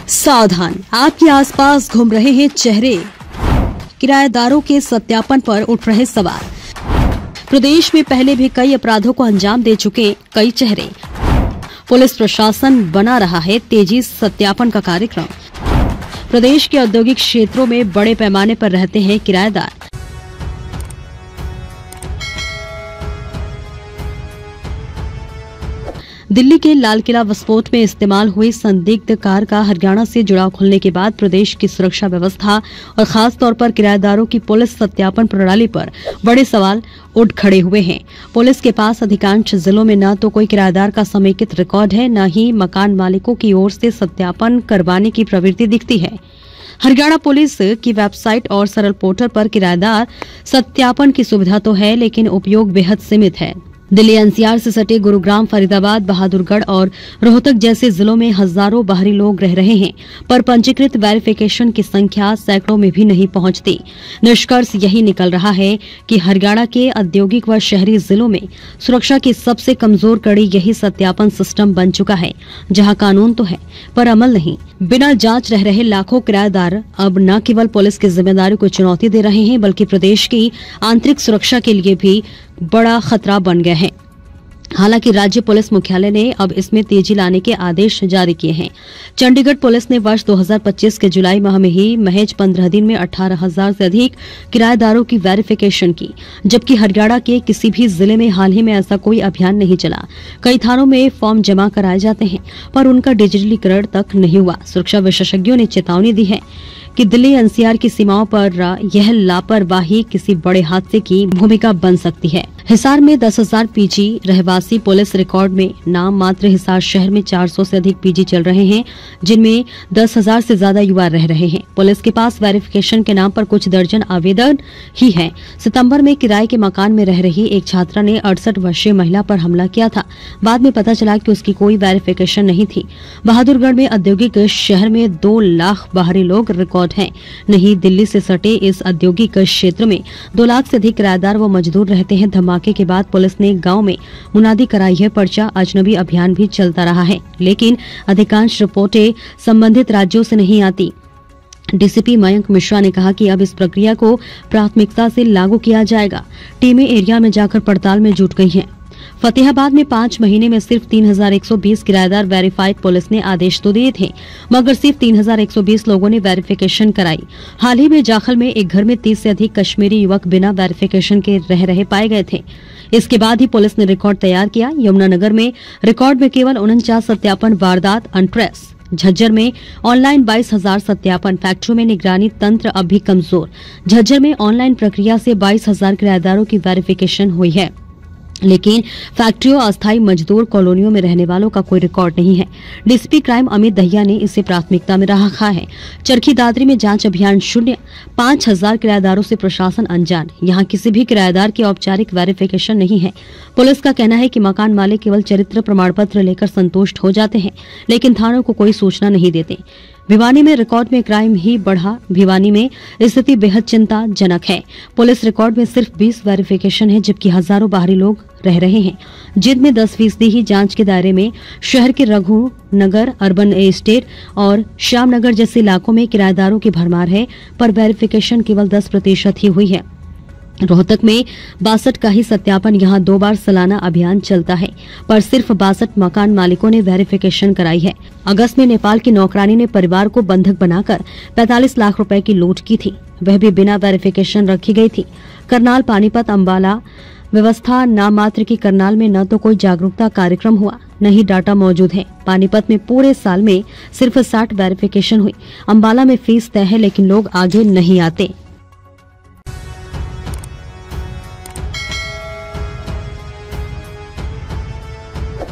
सावधान, आपके आसपास घूम रहे हैं चेहरे। किराएदारों के सत्यापन पर उठ रहे सवाल। प्रदेश में पहले भी कई अपराधों को अंजाम दे चुके कई चेहरे। पुलिस प्रशासन बना रहा है तेजी सत्यापन का कार्यक्रम। प्रदेश के औद्योगिक क्षेत्रों में बड़े पैमाने पर रहते हैं किराएदार। दिल्ली के लाल किला विस्फोट में इस्तेमाल हुई संदिग्ध कार का हरियाणा से जुड़ाव खुलने के बाद प्रदेश की सुरक्षा व्यवस्था और खास तौर पर किराएदारों की पुलिस सत्यापन प्रणाली पर बड़े सवाल उठ खड़े हुए हैं। पुलिस के पास अधिकांश जिलों में न तो कोई किराएदार का समेकित रिकॉर्ड है, न ही मकान मालिकों की ओर से सत्यापन करवाने की प्रवृत्ति दिखती है। हरियाणा पुलिस की वेबसाइट और सरल पोर्टल पर किराएदार सत्यापन की सुविधा तो है, लेकिन उपयोग बेहद सीमित है। दिल्ली एनसीआर से सटे गुरुग्राम, फरीदाबाद, बहादुरगढ़ और रोहतक जैसे जिलों में हजारों बाहरी लोग रह रहे हैं, पर पंजीकृत वेरिफिकेशन की संख्या सैकड़ों में भी नहीं पहुंचती। निष्कर्ष यही निकल रहा है कि हरियाणा के औद्योगिक व शहरी जिलों में सुरक्षा की सबसे कमजोर कड़ी यही सत्यापन सिस्टम बन चुका है, जहां कानून तो है पर अमल नहीं। बिना जांच रह रहे लाखों किराएदार अब न केवल पुलिस की जिम्मेदारी को चुनौती दे रहे हैं, बल्कि प्रदेश की आंतरिक सुरक्षा के लिए भी बड़ा खतरा बन गए हैं। हालांकि राज्य पुलिस मुख्यालय ने अब इसमें तेजी लाने के आदेश जारी किए हैं। चंडीगढ़ पुलिस ने वर्ष 2025 के जुलाई माह में ही महज 15 दिन में 18,000 से अधिक किराएदारों की वेरिफिकेशन की, जबकि हरियाणा के किसी भी जिले में हाल ही में ऐसा कोई अभियान नहीं चला। कई थानों में फॉर्म जमा कराए जाते हैं, पर उनका डिजिटलीकरण तक नहीं हुआ। सुरक्षा विशेषज्ञों ने चेतावनी दी है कि दिल्ली एनसीआर की सीमाओं पर यह लापरवाही किसी बड़े हादसे की भूमिका बन सकती है। हिसार में 10,000 पीजी रहवासी पुलिस रिकॉर्ड में नाम मात्र। हिसार शहर में 400 से अधिक पीजी चल रहे हैं, जिनमें 10,000 से ज्यादा युवा रह रहे हैं। पुलिस के पास वेरिफिकेशन के नाम पर कुछ दर्जन आवेदन ही हैं। सितंबर में किराए के मकान में रह रही एक छात्रा ने 68 वर्षीय महिला पर हमला किया था। बाद में पता चला कि उसकी कोई वेरिफिकेशन नहीं थी। बहादुरगढ़ में औद्योगिक शहर में 2 लाख बाहरी लोग रिकॉर्ड हैं। नहीं, दिल्ली से सटे इस औद्योगिक क्षेत्र में 2 लाख से अधिक किराएदार व मजदूर रहते हैं। धमाके के बाद पुलिस ने गांव में मुनादी कराई है। पर्चा अजनबी अभियान भी चलता रहा है, लेकिन अधिकांश रिपोर्टें संबंधित राज्यों से नहीं आती। डीसीपी मयंक मिश्रा ने कहा कि अब इस प्रक्रिया को प्राथमिकता से लागू किया जाएगा। टीमें एरिया में जाकर पड़ताल में जुट गई हैं। फतेहाबाद में 5 महीने में सिर्फ 3,120 किराएदार वेरीफाइड। पुलिस ने आदेश तो दिए थे, मगर सिर्फ 3,120 लोगों ने वेरिफिकेशन कराई। हाल ही में जाखल में एक घर में 30 से अधिक कश्मीरी युवक बिना वेरिफिकेशन के रह रहे पाए गए थे। इसके बाद ही पुलिस ने रिकॉर्ड तैयार किया। यमुनानगर में रिकॉर्ड में केवल 49 सत्यापन वारदात अनट्रेस। झज्जर में ऑनलाइन 22,000 सत्यापन। फैक्ट्रियों में निगरानी तंत्र अब भी कमजोर। झज्जर में ऑनलाइन प्रक्रिया से 22,000 किराएदारों की वेरिफिकेशन हुई है, लेकिन फैक्ट्रियों, अस्थायी मजदूर कॉलोनियों में रहने वालों का कोई रिकॉर्ड नहीं है। डीसीपी क्राइम अमित दहिया ने इसे प्राथमिकता में रखा है। चरखी दादरी में जांच अभियान शून्य। 5,000 किराएदारों से प्रशासन अनजान। यहां किसी भी किराएदार की औपचारिक वेरिफिकेशन नहीं है। पुलिस का कहना है कि मकान मालिक केवल चरित्र प्रमाण पत्र लेकर संतुष्ट हो जाते हैं, लेकिन थानों को कोई सूचना नहीं देते। भिवानी में रिकॉर्ड में क्राइम ही बढ़ा। भिवानी में स्थिति बेहद चिंताजनक है। पुलिस रिकॉर्ड में सिर्फ 20 वेरिफिकेशन है, जबकि हजारों बाहरी लोग रह रहे हैं, जिनमें 10% ही जांच के दायरे में। शहर के रघुनगर, अर्बन एस्टेट और श्यामनगर जैसे इलाकों में किराएदारों की भरमार है, पर वेरिफिकेशन केवल 10% ही हुई है। रोहतक में 62 का ही सत्यापन। यहां 2 बार सालाना अभियान चलता है, पर सिर्फ 62 मकान मालिकों ने वेरिफिकेशन कराई है। अगस्त में नेपाल की नौकरानी ने परिवार को बंधक बनाकर 45 लाख रुपए की लूट की थी, वह भी बिना वेरिफिकेशन रखी गई थी। करनाल, पानीपत, अंबाला व्यवस्था नाम मात्र की। करनाल में न तो कोई जागरूकता कार्यक्रम हुआ, न ही डाटा मौजूद है। पानीपत में पूरे साल में सिर्फ 60 वेरिफिकेशन हुई। अंबाला में फीस तय है, लेकिन लोग आगे नहीं आते।